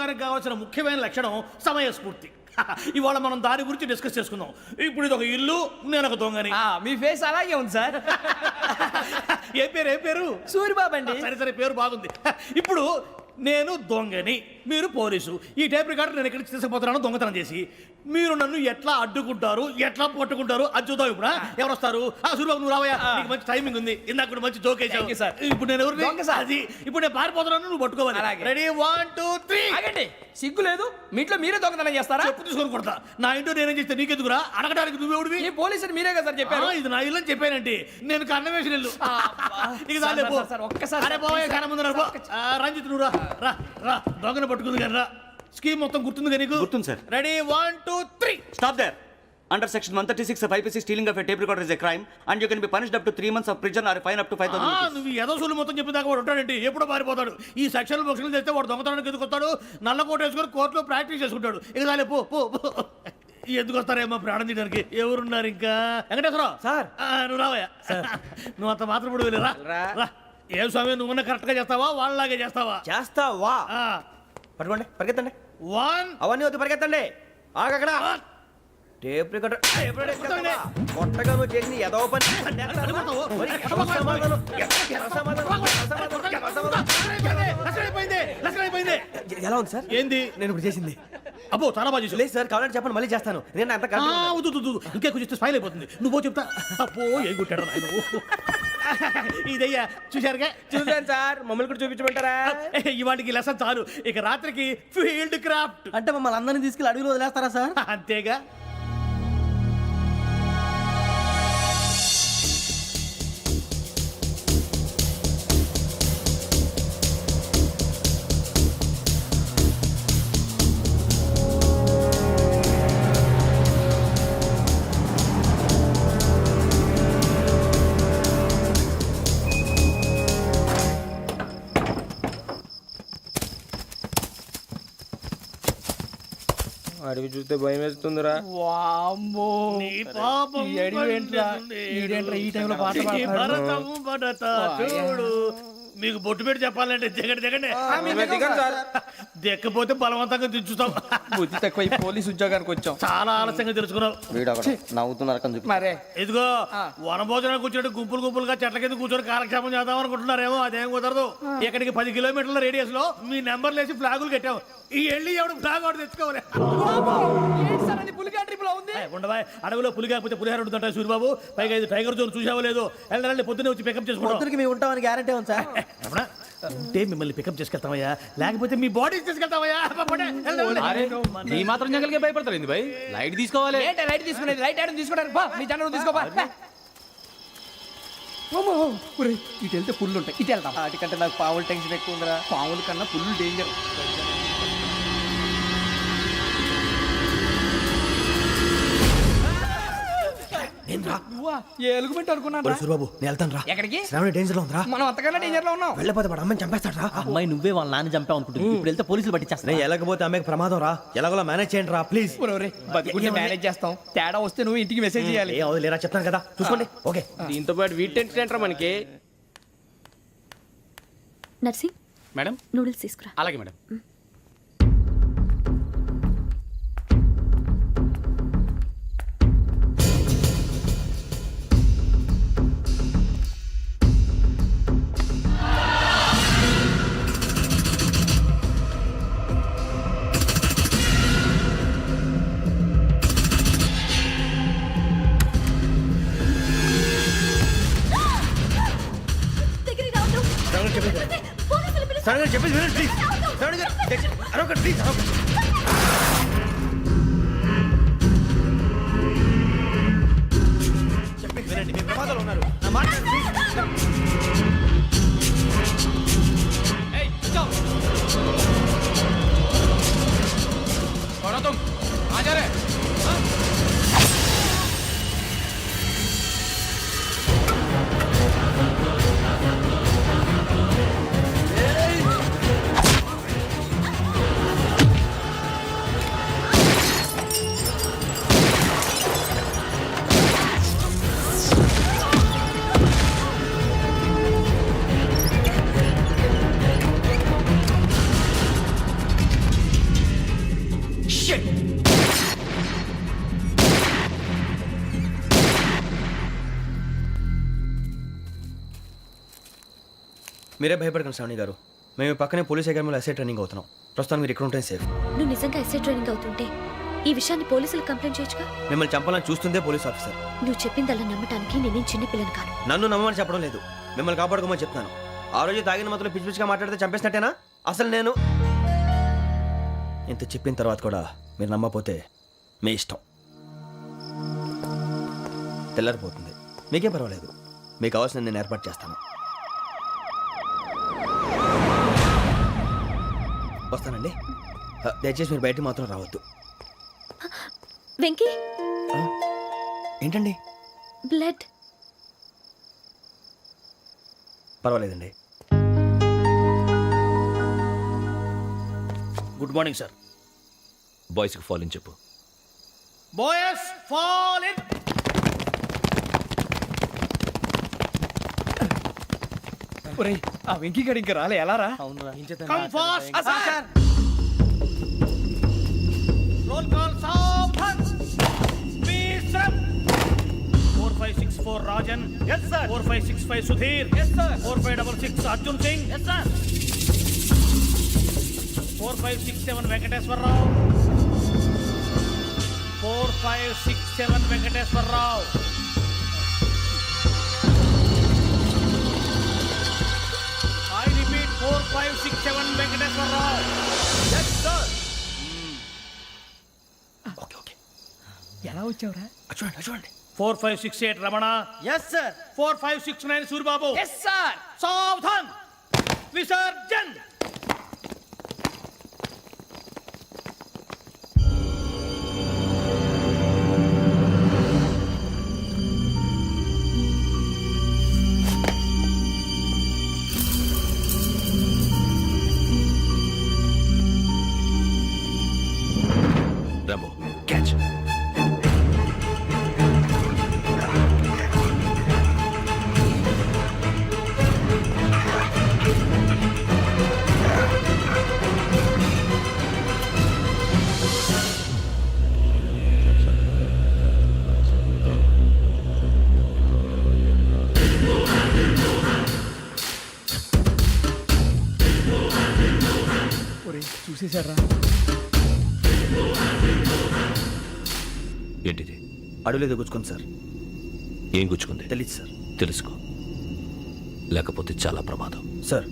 ఉద్యోగానికి కావాల్సిన ముఖ్యమైన లక్షణం సమయస్ఫూర్తి. ఇవాళ మనం దాని గురించి డిస్కస్ చేసుకుందాం. ఇప్పుడు ఇది ఒక ఇల్లు, నేను ఒక దొంగని. మీ ఫేస్ అలాగే ఉంది సార్. ఏ పేరు? సూరిబాబు అండి. సరే పేరు బాగుంది. ఇప్పుడు నేను దొంగని, మీరు పోలీసు. ఈ టైప్ రికార్డు నేను ఎక్కడికి తీసుకుపోతున్నాను దొంగతనం చేసి. మీరు నన్ను ఎట్లా అడ్డుకుంటారు, ఎట్లా పట్టుకుంటారు అది చూద్దాం. ఇప్పుడు ఎవరు వస్తారు? సూరిబాబు నువ్వు రావయ్యా, నీకు మంచి టైమింగ్ ఉంది. ఇందాక మంచి జోక్ వేసావు సార్. ఇప్పుడు నేను ఎవరు? అది ఇప్పుడు నేను పారిపోతున్నాను, నువ్వు పట్టుకోవాలి. రెడీ 1 2 3. ఆగండి, సిగ్గు లేదు? మీ ఇంట్లో మీరే దొంగతనం చేస్తారా? చెప్పు తీసుకొని కొడతా. నా ఇంట్లో నేనేం చేస్తే నీకెందుకురా? అడగడానికి నువ్వెవడివి? ఈ పోలీసులు మీరే కదా సార్ చెప్పారు. ఇది నా ఇల్లు అని చెప్పానంటే నేను కన్నవేసిన ఇల్లు. ఒక్కసారి రంజిత్ నువ్వు రా రా, దొంగను పట్టుకుంది కానీ రా. స్కీమ్ మొత్తం గుర్తుంది కానీ నీకు? గుర్తుంది sir. Ready 1 2 3. Stop there. Under section 136 of IPC, stealing of a tape recorder is a crime and you can be punished up to 3 months of prison or a fine up to 5,000 rupees. నువ్వు ఏదో సొల్లు మొత్తం చెప్పిన దాకా వాడు ఉంటాడండి, ఎప్పుడో పారిపోతాడు. ఈ సెక్షన్లు బొక్షన్లు చేస్తే వాడు దొంగతనానికి ఎందుకు వస్తాడు? నల్ల కోట వేసుకొని కోర్టులో ప్రాక్టీస్ చేసుకుంటాడు. ఇక చాలే పో పో పో. ఎందుకు వస్తారేమో ప్రాణం తీయడానికి? ఎవరున్నారు ఇంకా? వెంకటేశ్వరరావు సార్. నువ్వు రావయ్యా. నువ్వు అంత మాత్రం ఇప్పుడు వెళ్ళి రా. ఏ స్వామి, నువ్వు కరెక్ట్ గా చేస్తావా వాళ్ళలాగే చేస్తావా? చేస్తావా? పట్టుకోండి, పరిగెత్తండి. 1 అవన్నీ వద్దు, పరిగెత్తండి. ఆగక్కడ టేప్ రికార్డర్ కొట్టగా నువ్వు చేసి ఏదో పని. ఎలా ఉంది సార్? ఏంది నేను ఇప్పుడు చేసింది? అబ్బో చాలా బాగా చేసావు. లేదు సార్, కావాలంటే చెప్పండి, మళ్ళీ చేస్తాను. నేను అంత ఇంకే కొంచెం స్మైల్ అయిపోతుంది. నువ్వు చెప్తా. అబ్బో ఏం కొట్టాడు నాయన. ఇదయ్యా చూశారుగా? చూసాను సార్. మమ్మల్ని కూడా చూపించమంటారా? ఇవాటికి లెసన్ చాలు. ఇక రాత్రికి ఫీల్డ్ క్రాఫ్ట్. అంటే మమ్మల్ని అందరినీ తీసుకెళ్ళి అడుగులో వదిలేస్తారా సార్? అంతేగా. అడవి చూస్తే భయం వేస్తుందిరా. చూడు, మీకు బొట్టు పెట్టి చెప్పాలంటే దిగండి. దిక్కపోతే బలవంతంగా దించుతాం. బుద్ధి తక్కువ, పోలీస్ ఉద్యోగానికి వచ్చాం. చాలా ఆలస్యంగా తెలుసుకున్నావు. మరే ఇదిగో వనభోజనానికి కూర్చోండి, గుంపులుగా చెట్ల కింద కూర్చొని కాలక్షేపం చేద్దాం అనుకుంటున్నారేమో. అదేం కుదరదు. ఇక్కడికి 10 కిలోమీటర్ల రేడియస్ లో మీ నెంబర్లు వేసి ఫ్లాగులు కట్టాం. ఈ వెళ్ళి ఎవడు ఫ్లాగ్ ఒకటి తెచ్చుకోవాలి. ఉండవా, అడవిలో పులి కాకపోతే పులిహార ఉంటుందంట సూరిబాబు. పైగా ఇది టైగర్ జోన్ చూసావో లేదో. వెళ్ళాలంటే పొద్దున్నే వచ్చి పికప్ చేసుకుంటాం. మేము ఉంటామని గ్యారంటీ ఉంది సార్. అంటే మిమ్మల్ని పికప్ చేసుకెళ్తామయ్యా, లేకపోతే మీ బాడీ తీసుకెళ్తామయ్యా. ఈ మాత్రం జంగల్కే భయపడతారు ఏంది భయ్? లైట్ తీసుకోవాలి. లైట్ తీసుకునేది లైట్ ఐటమ్ తీసుకోవడానికి మీ జనరు తీసుకోవా. ఇటు వెళ్తే పుల్లు ఉంటాయి, ఇటు వెళ్తాం. వాటికంటే నాకు పావులు టెన్షన్ ఎక్కువ ఉందిరా. పావుల కన్నా పుల్లు డేంజర్. ఎలుగుబెట్టి అనుకున్నాను. సూరిబాబు నేను వెళ్తాను రా. ఎక్కడికి? శ్రావణి డేంజర్ లో ఉందిరా. మనం అంతకన్నా డేంజర్ లో ఉన్నాం. వెళ్ళపోతే వాడు అమ్మని చంపేస్తాడు రా. అమ్మాయి నువ్వే వాళ్ళ నాన్న చంపావు అనుకుంటుంది. ఇప్పుడు వెళ్తే పోలీసులు పట్టించేస్తా. నేను వెళ్ళకపోతే అమ్మాయికి ప్రమాదం రా. ఎలాగోలా మేనేజ్ చేయండి రా ప్లీజ్. బతికుంటే మేనేజ్ చేస్తాం. తేడా వస్తే నువ్వు ఇంటికి మెసేజ్ చేయాలి. ఏ లేరా చెప్తాను కదా, చూసుకోండి. ఓకే. దీంతో పాటు వీటి టెంట్ మనకి. నర్సింగ్ మేడం నూడిల్స్ తీసుకురా. అలాగే మేడం. చెప్పేసి వినండి ప్లీజ్. శ్రావణి గారు అరొకటి ప్లీజ్. చెప్పేసి వినండి, మీ ప్రమాదాలు ఉన్నారు. నా మాట ప్లీజ్. మీరే భయపడకండి శ్రావణి గారు. మేము పక్కనే పోలీస్ అకాడమీలో ఎస్ఐ ట్రైనింగ్ అవుతున్నాం. ప్రస్తుతానికి మీరు ఇక్కడ ఉంటే సేఫ్. నువ్వు నిజంగా ఎస్ఐ ట్రైనింగ్ అవుతుంటే ఈ విషయాన్ని పోలీసులకు కంప్లైంట్ చేయొచ్చుగా. మిమ్మల్ని చంపాలని చూస్తుందే పోలీస్ ఆఫీసర్. నువ్వు చెప్పిందల్లా నమ్మటానికి నేనేం చిన్నపిల్లని కాను. నన్ను నమ్మమని చెప్పడం లేదు, మిమ్మల్ని కాపాడుకోమని చెప్తాను. ఆ రోజు తాగిన మాత్రం పిచ్చి పిచ్చిగా మాట్లాడితే చంపేసినట్టేనా? అసలు నేను ఇంత చెప్పిన తర్వాత కూడా మీరు నమ్మపోతే మీ ఇష్టం. తెల్లారిపోతుంది, మీకేం పర్వాలేదు. మీకు కావాల్సిన నేను ఏర్పాటు చేస్తాను. వస్తానండి. దయచేసి మీరు బయటికి మాత్రం రావద్దు. వెంకీ, ఏంటండి? బ్లడ్. పర్వాలేదండి. Good morning sir. బాయ్స్కి ఫాల్ ఇన్ చెప్పు. Boys fall in. ఆ వెంకీ గడి ఇంకా రాలే, ఎలా రా? Come fast sir. Roll call సావధాన్. విశ్రమ్. 4564 Rajan. yes sir. 4565 Sudheer. yes sir. 4566 Arjun Singh. yes sir. 4567 Venkateswara Rao. 4567 Venkateswara Rao. I repeat 4567 Venkateswara Rao. yes sir. Okay okay. ఎలా వచ్చావురా? చూడండి చూడండి. 4568 Ramana. Yes sir. 4569 Suribabu. Yes sir. సావధాన్. విసర్జన్. Rambo catch. చూసేశారా? ఏంటిది? అడవిలో గుచ్చుకుంది సార్. ఏం గుచ్చుకుంది? తెలీదు సార్. తెలుసుకో, లేకపోతే చాలా ప్రమాదం. సార్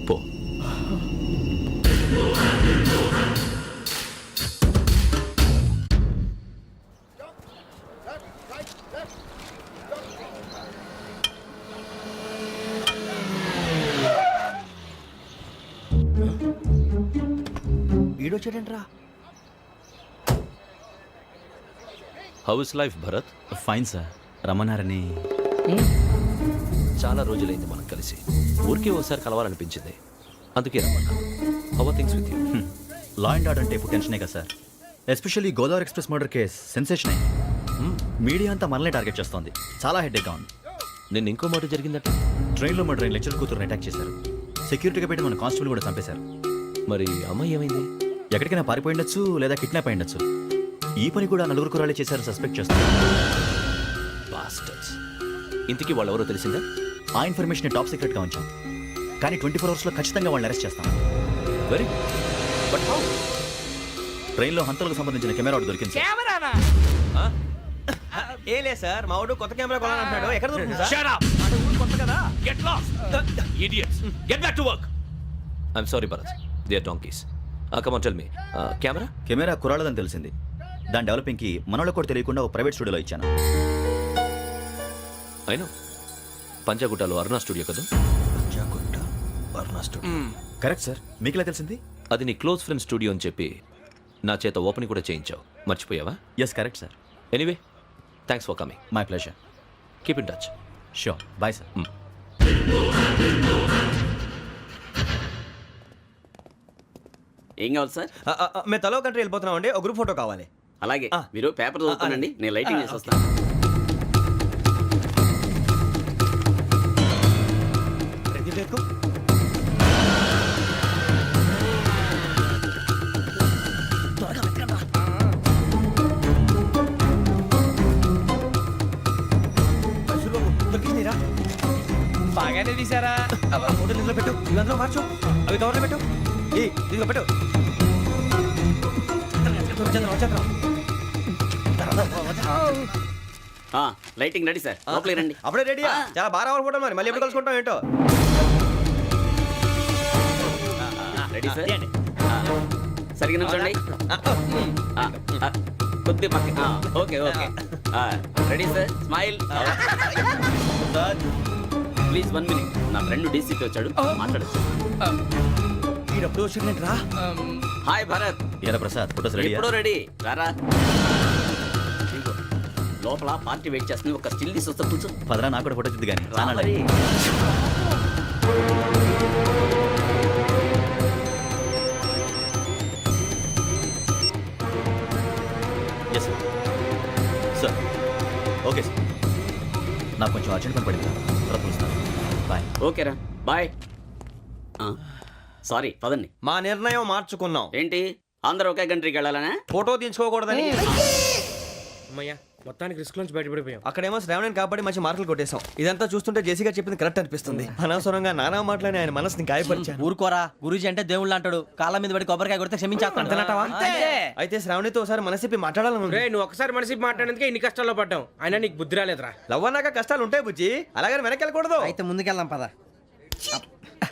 పో. ఈడొచ్చాడంట్రా. How is life Bharat? Fine sir. రమ్మన్నారని. చాలా రోజులైంది మనం కలిసి. ఊరికే ఓసారి కలవాలనిపించింది, అందుకే రమ్మన్నా. How are things with you? Law and order అంటే ఇప్పుడు టెన్షనే కదా sir. Especially Godavari express murder case sensation అయింది. మీడియా అంతా మనల్ని టార్గెట్ చేస్తోంది. చాలా హెడ్ఏక్గా ఉంది. నిన్న ఇంకో మాట జరిగిందట. ట్రైన్లో మా ట్రైన్ లెక్చర్ కూతురుని అటాక్ చేశారు. సెక్యూరిటీగా పెట్టి మన కానిస్టేబుల్ కూడా చంపేశారు. మరి అమ్మాయి ఏమైంది? ఎక్కడికైనా పారిపోయి ఉండొచ్చు, లేదా కిడ్నాప్ అయి ఉండొచ్చు. ఈ పని కూడా నలుగురు కురాలే చేశారని సస్పెక్ట్ చేస్తారు. బాస్టర్స్. ఇంతకీ వాళ్ళెవరో తెలిసిందా? ఆ ఇన్ఫర్మేషన్ టాప్ సీక్రెట్గా ఉంచాం, కానీ 24 అవర్స్లో ఖచ్చితంగా వాళ్ళని అరెస్ట్ చేస్తాం. Very but how? ట్రైన్లో హంతలకు సంబంధించిన కెమెరా ఒకటి దొరికింది సార్. కెమెరానా? ఏ లే సార్, మా వాడు కొత్త కెమెరా కొనాలంటున్నాడు. ఎక్కడ దొరుకుతుంది సార్? Shut up! కొత్త కదా. Get lost! Idiots! Get back to work! I'm sorry, Bharat. They are donkeys. Come on, tell me. Camera? Camera కురాలదని తెలిసింది. దాని డెవలపింగ్కి మనోళ్ళకి కూడా తెలియకుండా ఒక ప్రైవేట్ స్టూడియోలో ఇచ్చాను. I know. పంజాగుట్టలో అరుణ స్టూడియో కదా? పంజాగుట్ట అరుణ స్టూడియో. Correct sir. మీకు ఎలా తెలిసింది? అది నీ క్లోజ్ ఫ్రెండ్ స్టూడియో అని చెప్పి నా చేత ఓపెన్ కూడా చేయించావు. మర్చిపోయావా? Yes correct sir. Anyway, thanks for coming. My pleasure. Keep in touch. Sure. Bye sir. ఏం కావాలి సార్? మేము తలో కంట్రీ వెళ్ళిపోతున్నాం అండి. ఒక గ్రూప్ ఫోటో కావాలి. అలాగే, మీరు పేపర్ చదువుతానండి, నేను లైటింగ్ చేసి వస్తాను. రెడీ లేకు. ఇవి అందులో మార్చు అవి కవర్లో పెట్టు ఇదిగో పెట్టు లైటింగ్ రెడీ సార్ లోపలికి రండి అప్పుడే రెడీయా చాలా బాగా రావాలి ఫోటో మరి మళ్ళీ ఎప్పుడు కలుసుకుంటాం ఏంటో రెడీ సార్ సరిగ్గా నిల్చోండి కొద్ది పక్క okay okay ready sir smile please 1 minute నా ఫ్రెండ్ డీసీకి వచ్చాడు మాట్లాడచ్చు ఈడప్పుడు వచ్చిందంటే రా హాయ్ భరత్ ఏరా ప్రసాద్ ఫోటోస్ రెడీ ఎప్పుడో రెడీ రారా ఇదిగో, లోపల పార్టీ వెయిట్ చేస్తుంది ఒక స్టిల్ తీసి వస్తా కూర్చో పదరా నాకు కూడా ఫోటో తిద్దు కానీ రా మరి. Yes sir sir okay sir నాకు కొంచెం అర్జెంట్ పని పడింది తర్వాత పిలుస్తాను బాయ్ ఓకేరా బాయ్ సారీ పదండి మా నిర్ణయం మార్చుకున్నాం ఏంటి అందరూ ఒకే కంట్రీకి వెళ్ళాలనే ఫోటో తీసుకోకూడదని అమ్మయ్యా మొత్తానికి రిస్క్ నుంచి బయటపడిపోయాం. అక్కడేమో శ్రావణిని కాబట్టి మంచి మార్కులు కొట్టేశాం ఇదంతా చూస్తుంటే జేసీగా చెప్పింది కరెక్ట్ అనిపిస్తుంది అనవసరంగా నానా మాటలని ఆయన మనసుని గాయపరిచాను ఊరుకోరా గురూజీ అంటే దేవుళ్ళు అంటాడు కాళ్ళ మీద పడి కొబ్బరికాయ కొడితే క్షమించేస్తాను. అయితే శ్రావణితో ఒకసారి మనసిప్పి మాట్లాడాలను రే నువ్వు ఒకసారి మనిషి మాట్లాడేందుకే ఇన్ని కష్టాల్లో పడ్డాం అయినా నీకు బుద్ధి రాలేదురా. లవ్ అన్నాక కష్టాలు ఉంటాయి బుజ్జి అలాగని వెనక్కి వెళ్ళకూడదు అయితే ముందుకెళ్దాం పద.